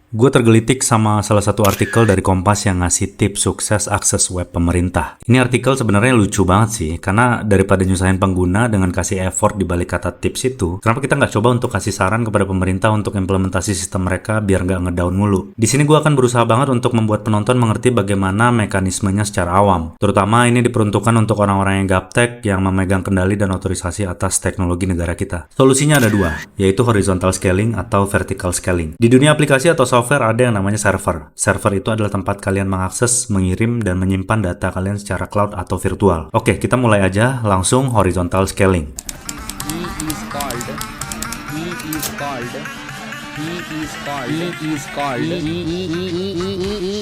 Gue tergelitik sama salah satu artikel dari Kompas yang ngasih tips sukses akses web pemerintah. Ini artikel sebenarnya lucu banget sih, karena daripada nyusahin pengguna dengan kasih effort di balik kata tips itu, kenapa kita nggak coba untuk kasih saran kepada pemerintah untuk implementasi sistem mereka biar nggak ngedown mulu. Di sini gue akan berusaha banget untuk membuat penonton mengerti bagaimana mekanismenya secara awam. Terutama ini diperuntukkan untuk orang-orang yang gaptek yang memegang kendali dan otorisasi atas teknologi negara kita. Solusinya ada dua, yaitu horizontal scaling atau vertical scaling. Di dunia aplikasi atau software ada yang namanya server. Server itu adalah tempat kalian mengakses, mengirim, dan menyimpan data kalian secara cloud atau virtual. Oke, kita mulai aja langsung horizontal scaling.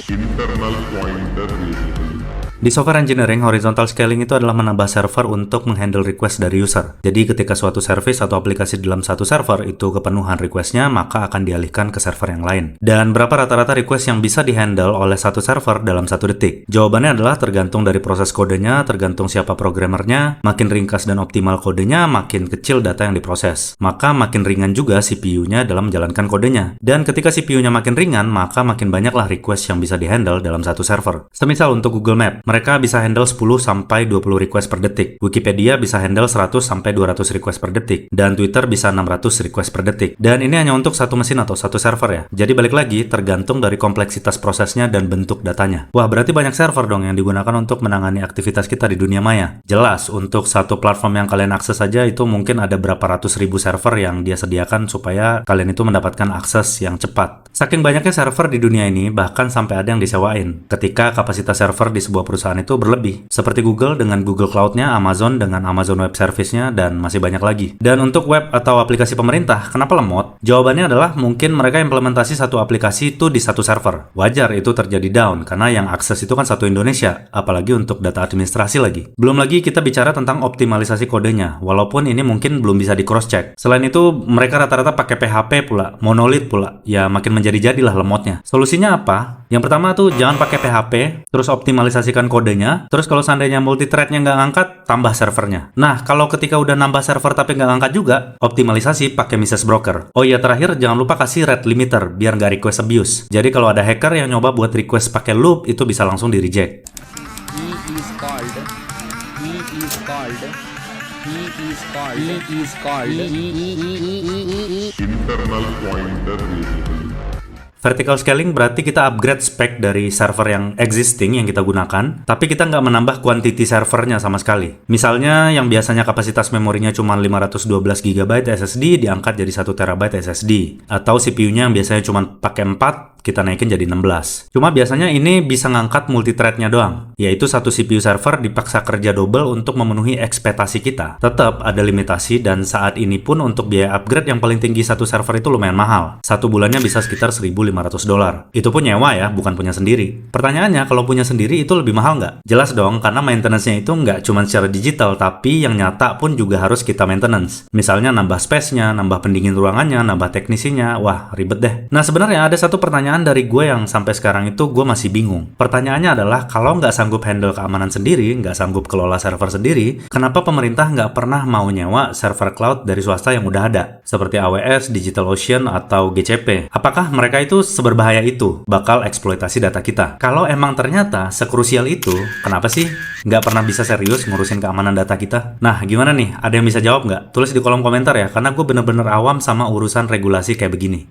Internal pointer variable. Di software engineering, horizontal scaling itu adalah menambah server untuk menghandle request dari user. Jadi ketika suatu service atau aplikasi dalam satu server itu kepenuhan requestnya, maka akan dialihkan ke server yang lain. Dan berapa rata-rata request yang bisa dihandle oleh satu server dalam 1 detik? Jawabannya adalah tergantung dari proses kodenya, tergantung siapa programmernya, makin ringkas dan optimal kodenya, makin kecil data yang diproses. Maka makin ringan juga CPU-nya dalam menjalankan kodenya. Dan ketika CPU-nya makin ringan, maka makin banyaklah request yang bisa dihandle dalam satu server. Semisal untuk Google Map, mereka bisa handle 10-20 request per detik. Wikipedia bisa handle 100-200 request per detik. Dan Twitter bisa 600 request per detik. Dan ini hanya untuk satu mesin atau satu server ya. Jadi balik lagi, tergantung dari kompleksitas prosesnya dan bentuk datanya. Wah, berarti banyak server dong yang digunakan untuk menangani aktivitas kita di dunia maya. Jelas, untuk satu platform yang kalian akses saja itu mungkin ada berapa ratus ribu server yang dia sediakan supaya kalian itu mendapatkan akses yang cepat. Saking banyaknya server di dunia ini, bahkan sampai ada yang disewain. Ketika kapasitas server di sebuah perusahaan itu berlebih, seperti Google dengan Google Cloud-nya, Amazon dengan Amazon Web Service-nya, dan masih banyak lagi. Dan untuk web atau aplikasi pemerintah, kenapa lemot? Jawabannya adalah mungkin mereka implementasi satu aplikasi itu di satu server. Wajar itu terjadi down, karena yang akses itu kan satu Indonesia, apalagi untuk data administrasi lagi. Belum lagi kita bicara tentang optimalisasi kodenya, walaupun ini mungkin belum bisa di cross-check. Selain itu, mereka rata-rata pakai PHP pula, monolith pula, ya makin menjadi-jadilah lemotnya. Solusinya apa? Yang pertama tuh, jangan pakai PHP, terus optimalisasikan kodenya, terus kalau seandainya multithreadnya nggak ngangkat, tambah servernya. Nah, kalau ketika udah nambah server tapi nggak ngangkat juga, optimalisasi pakai Mrs. Broker. Oh iya, terakhir jangan lupa kasih rate limiter, biar nggak request abuse. Jadi kalau ada hacker yang nyoba buat request pakai loop, itu bisa langsung di reject. Internal pointer variable. Vertical scaling berarti kita upgrade spek dari server yang existing yang kita gunakan, tapi kita nggak menambah quantity servernya sama sekali. Misalnya yang biasanya kapasitas memorinya cuma 512 GB SSD diangkat jadi 1 TB SSD. Atau CPU-nya yang biasanya cuma pakai 4, kita naikin jadi 16. Cuma biasanya ini bisa ngangkat multithread-nya doang, yaitu satu CPU server dipaksa kerja double untuk memenuhi ekspektasi kita. Tetap ada limitasi dan saat ini pun untuk biaya upgrade yang paling tinggi satu server itu lumayan mahal. Satu bulannya bisa sekitar $1.500. Itu pun nyewa ya, bukan punya sendiri. Pertanyaannya, kalau punya sendiri itu lebih mahal nggak? Jelas dong, karena maintenance-nya itu nggak cuma secara digital, tapi yang nyata pun juga harus kita maintenance. Misalnya nambah space-nya, nambah pendingin ruangannya, nambah teknisinya, wah ribet deh. Nah sebenarnya ada satu pertanyaan dari gue yang sampai sekarang itu gue masih bingung. Pertanyaannya adalah, kalau nggak sanggup handle keamanan sendiri, nggak sanggup kelola server sendiri, kenapa pemerintah nggak pernah mau nyewa server cloud dari swasta yang udah ada? Seperti AWS, DigitalOcean, atau GCP. Apakah mereka itu seberbahaya itu bakal eksploitasi data kita? Kalau emang ternyata sekrusial itu, kenapa sih nggak pernah bisa serius ngurusin keamanan data kita? Nah, gimana nih? Ada yang bisa jawab nggak? Tulis di kolom komentar ya, karena gue bener-bener awam sama urusan regulasi kayak begini.